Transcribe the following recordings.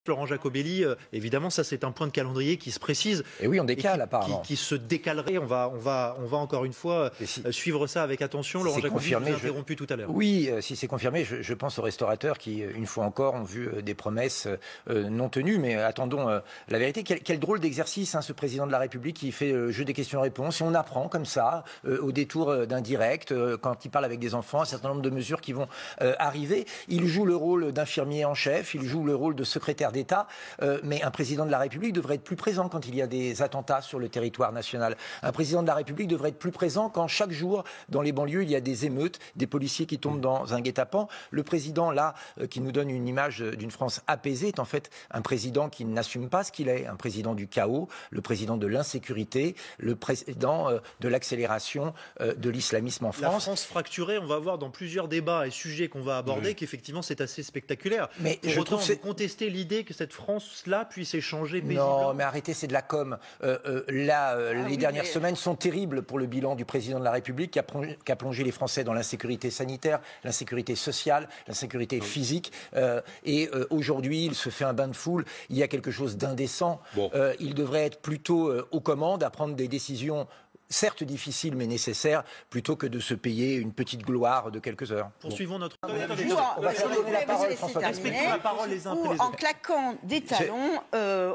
Laurent Jacobelli, évidemment, ça c'est un point de calendrier qui se précise. Et oui, on décale apparemment. Qui se décalerait. On va encore une fois suivre ça avec attention. Laurent Jacobelli vous a interrompu tout à l'heure. Oui, si c'est confirmé, je pense aux restaurateurs qui, une fois encore, ont vu des promesses non tenues. Mais attendons la vérité. Quel drôle d'exercice, hein, ce président de la République qui fait le jeu des questions-réponses. Et on apprend comme ça, au détour d'un direct, quand il parle avec des enfants, un certain nombre de mesures qui vont arriver. Il joue le rôle d'infirmier en chef, il joue le rôle de secrétaire d'État, mais un président de la République devrait être plus présent quand il y a des attentats sur le territoire national. Un président de la République devrait être plus présent quand chaque jour, dans les banlieues, il y a des émeutes, des policiers qui tombent dans un guet-apens. Le président, là, qui nous donne une image d'une France apaisée, est en fait un président qui n'assume pas ce qu'il est, un président du chaos, le président de l'insécurité, le président de l'accélération de l'islamisme en France. La France fracturée, on va voir dans plusieurs débats et sujets qu'on va aborder qu'effectivement c'est assez spectaculaire. Mais pour autant, vous contestez l'idée que cette France-là puisse échanger paisiblement. Non, mais arrêtez, c'est de la com. Les dernières semaines sont terribles pour le bilan du président de la République qui a plongé les Français dans l'insécurité sanitaire, l'insécurité sociale, l'insécurité physique. Et aujourd'hui, il se fait un bain de foule. Il y a quelque chose d'indécent. Bon. Il devrait être plutôt aux commandes à prendre des décisions certes difficile mais nécessaire, plutôt que de se payer une petite gloire de quelques heures. Poursuivons notre... On va faire donner la parole, François. Respectons la parole les uns après les autres. En claquant des talons,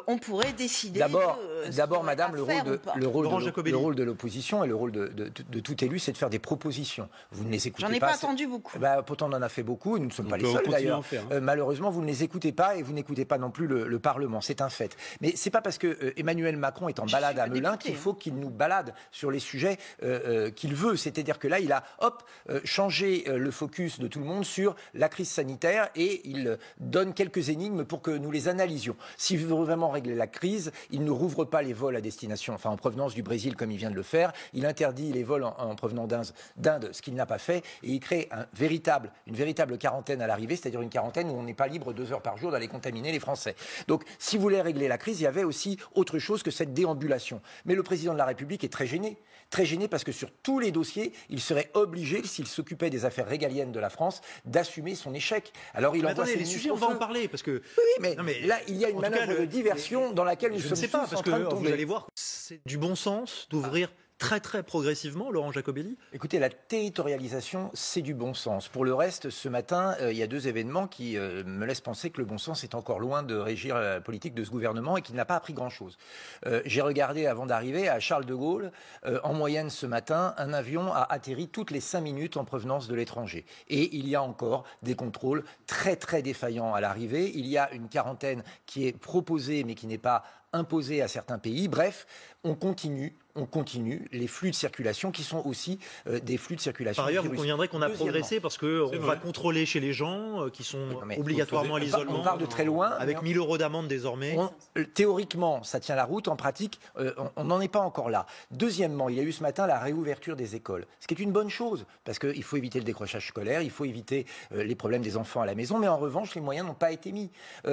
on pourrait décider... D'abord, madame, le rôle de l'opposition et le rôle de tout élu, c'est de faire des propositions. Vous ne les écoutez pas. J'en ai pas entendu beaucoup. Pourtant, on en a fait beaucoup, et nous ne sommes pas les seuls d'ailleurs. Malheureusement, vous ne les écoutez pas, et vous n'écoutez pas non plus le Parlement. C'est un fait. Mais c'est pas parce que Emmanuel Macron est en balade à Melun qu'il faut qu'il nous balade sur les sujets qu'il veut. C'est-à-dire que là, il a changé le focus de tout le monde sur la crise sanitaire et il donne quelques énigmes pour que nous les analysions. S'il veut vraiment régler la crise, il ne rouvre pas les vols à destination, en provenance du Brésil comme il vient de le faire. Il interdit les vols en provenance d'Inde, ce qu'il n'a pas fait, et il crée une véritable quarantaine à l'arrivée, c'est-à-dire une quarantaine où on n'est pas libre 2 heures par jour d'aller contaminer les Français. Donc, si vous voulez régler la crise, il y avait aussi autre chose que cette déambulation. Mais le président de la République est très gêné parce que sur tous les dossiers, il serait obligé, s'il s'occupait des affaires régaliennes de la France, d'assumer son échec. Alors il envoie les sujets, on va en parler parce que... Oui, mais là, il y a une manœuvre de diversion dans laquelle nous sommes tous en train de tomber. Vous allez voir, c'est du bon sens d'ouvrir très très progressivement, Laurent Jacobelli. Écoutez, la territorialisation, c'est du bon sens. Pour le reste, ce matin, il y a 2 événements qui me laissent penser que le bon sens est encore loin de régir la politique de ce gouvernement et qu'il n'a pas appris grand-chose. J'ai regardé avant d'arriver à Charles de Gaulle, en moyenne ce matin, un avion a atterri toutes les 5 minutes en provenance de l'étranger. Et il y a encore des contrôles très très défaillants à l'arrivée. Il y a une quarantaine qui est proposée mais qui n'est pas imposée à certains pays. Bref, on continue les flux de circulation qui sont aussi des flux de circulation. Par ailleurs, vous conviendrez qu'on a progressé parce qu'on va contrôler chez les gens qui sont obligatoirement à l'isolement. On part de très loin. Avec 1 000 € d'amende désormais. Théoriquement, ça tient la route. En pratique, on n'en est pas encore là. Deuxièmement, il y a eu ce matin la réouverture des écoles. Ce qui est une bonne chose parce qu'il faut éviter le décrochage scolaire, il faut éviter les problèmes des enfants à la maison. Mais en revanche, les moyens n'ont pas été mis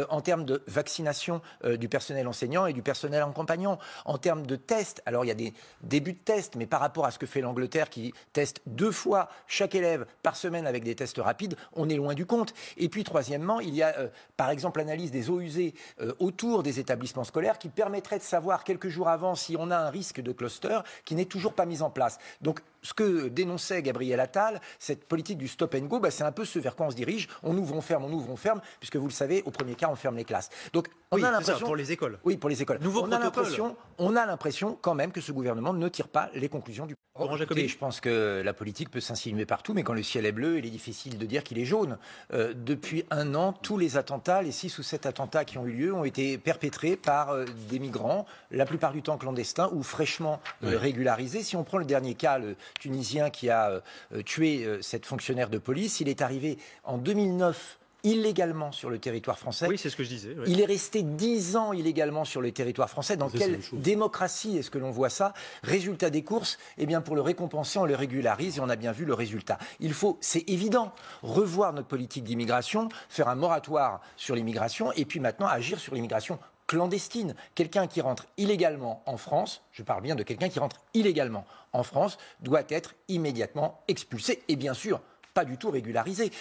en termes de vaccination du personnel enseignant et du personnel accompagnant. En termes de tests, alors il y a des débuts de tests, mais par rapport à ce que fait l'Angleterre qui teste 2 fois chaque élève par semaine avec des tests rapides, on est loin du compte. Et puis troisièmement, il y a par exemple l'analyse des eaux usées autour des établissements scolaires qui permettrait de savoir quelques jours avant si on a un risque de cluster qui n'est toujours pas mis en place. Donc ce que dénonçait Gabriel Attal, cette politique du stop and go, c'est un peu ce vers quoi on se dirige. On ouvre, on ferme, puisque vous le savez, au premier cas, on ferme les classes. Donc, on a l'impression... pour les écoles. Oui, pour les écoles. Nouveau protocole. On a l'impression quand même que ce gouvernement ne tire pas les conclusions du... Écoutez, je pense que la politique peut s'insinuer partout, mais quand le ciel est bleu, il est difficile de dire qu'il est jaune. Depuis 1 an, tous les attentats, les 6 ou 7 attentats qui ont eu lieu, ont été perpétrés par des migrants, la plupart du temps clandestins ou fraîchement régularisés. Si on prend le dernier cas, le Tunisien qui a tué cette fonctionnaire de police, il est arrivé en 2009 illégalement sur le territoire français. Oui, c'est ce que je disais. Oui. Il est resté 10 ans illégalement sur le territoire français. Dans quelle démocratie est-ce que l'on voit ça? Résultat des courses, pour le récompenser, on le régularise et on a bien vu le résultat. Il faut, c'est évident, revoir notre politique d'immigration, faire un moratoire sur l'immigration et puis maintenant agir sur l'immigration clandestine. Quelqu'un qui rentre illégalement en France, je parle bien de quelqu'un qui rentre illégalement en France, doit être immédiatement expulsé et bien sûr pas du tout régularisé.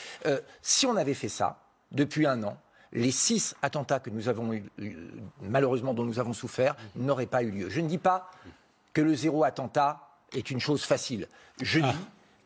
Si on avait fait ça depuis 1 an, les 6 attentats que nous avons malheureusement dont nous avons souffert n'auraient pas eu lieu. Je ne dis pas que le 0 attentat est une chose facile. Je dis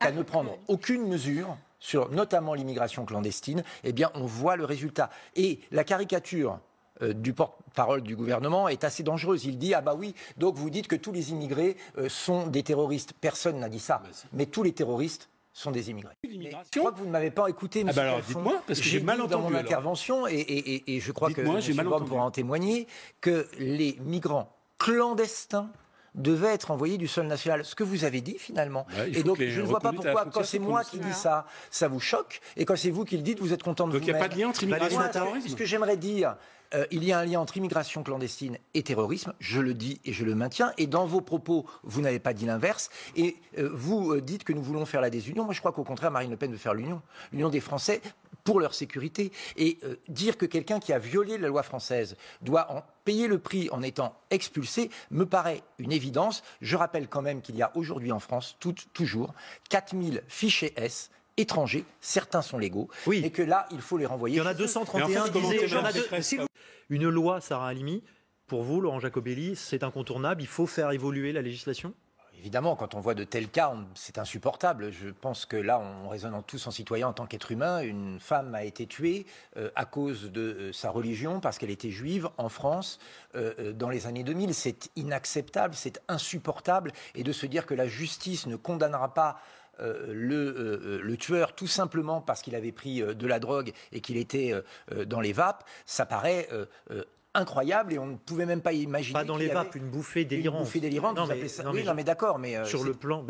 qu'à ne prendre aucune mesure sur notamment l'immigration clandestine, eh bien on voit le résultat. Et la caricature du porte-parole du gouvernement est assez dangereuse. Il dit « Ah bah oui, donc vous dites que tous les immigrés sont des terroristes ». Personne n'a dit ça. Mais tous les terroristes sont des immigrés. Je crois que vous ne m'avez pas écouté, monsieur alors dites-moi, parce que j'ai mal entendu dans mon intervention, et je crois que M. Borne pourra en témoigner, que les migrants clandestins devaient être envoyés du sol national. Ce que vous avez dit, finalement. Et donc, je ne vois pas pourquoi, quand c'est moi qui dis ça, ça vous choque, et quand c'est vous qui le dites, vous êtes content de vous-même. Donc, il n'y a pas de lien entre immigration et terrorisme. Ce que j'aimerais dire, il y a un lien entre immigration clandestine et terrorisme, je le dis et je le maintiens, et dans vos propos, vous n'avez pas dit l'inverse, et vous dites que nous voulons faire la désunion. Moi, je crois qu'au contraire, Marine Le Pen veut faire l'union des Français pour leur sécurité, et dire que quelqu'un qui a violé la loi française doit en payer le prix en étant expulsé me paraît une évidence. Je rappelle quand même qu'il y a aujourd'hui en France, toujours, 4000 fichés S étrangers, certains sont légaux, et que là, il faut les renvoyer. Il y en a 231 disaient une loi, Sarah Halimi. Pour vous, Laurent Jacobelli, c'est incontournable, il faut faire évoluer la législation ? Évidemment, quand on voit de tels cas, c'est insupportable. Je pense que là, on raisonne tous en citoyen, en tant qu'être humain. Une femme a été tuée à cause de sa religion, parce qu'elle était juive, en France, dans les années 2000. C'est inacceptable, c'est insupportable. Et de se dire que la justice ne condamnera pas le tueur tout simplement parce qu'il avait pris de la drogue et qu'il était dans les vapes, ça paraît incroyable, et on ne pouvait même pas imaginer. Pas dans les vapes, une bouffée délirante. Une bouffée délirante, vous appelez ça. Oui, mais d'accord. Mais sur le plan,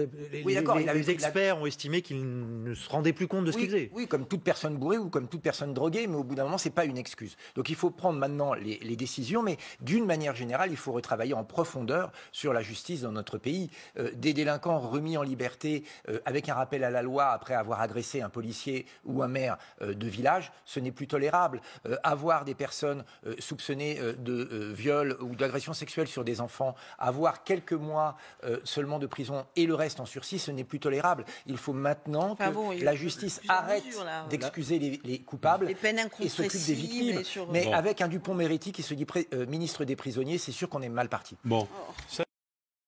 les experts ont estimé qu'il ne se rendait plus compte de ce qu'il faisait. Oui, comme toute personne bourrée ou comme toute personne droguée, mais au bout d'un moment, c'est pas une excuse. Donc il faut prendre maintenant les décisions, mais d'une manière générale, il faut retravailler en profondeur sur la justice dans notre pays. Des délinquants remis en liberté avec un rappel à la loi après avoir agressé un policier ou un maire de village, ce n'est plus tolérable. Avoir des personnes soupçonnées de viol ou d'agression sexuelle sur des enfants, avoir quelques mois seulement de prison et le reste en sursis, ce n'est plus tolérable. Il faut maintenant que la justice arrête d'excuser les coupables et s'occupe des victimes. Mais avec un Dupond-Moretti qui se dit ministre des prisonniers, c'est sûr qu'on est mal parti. Bon.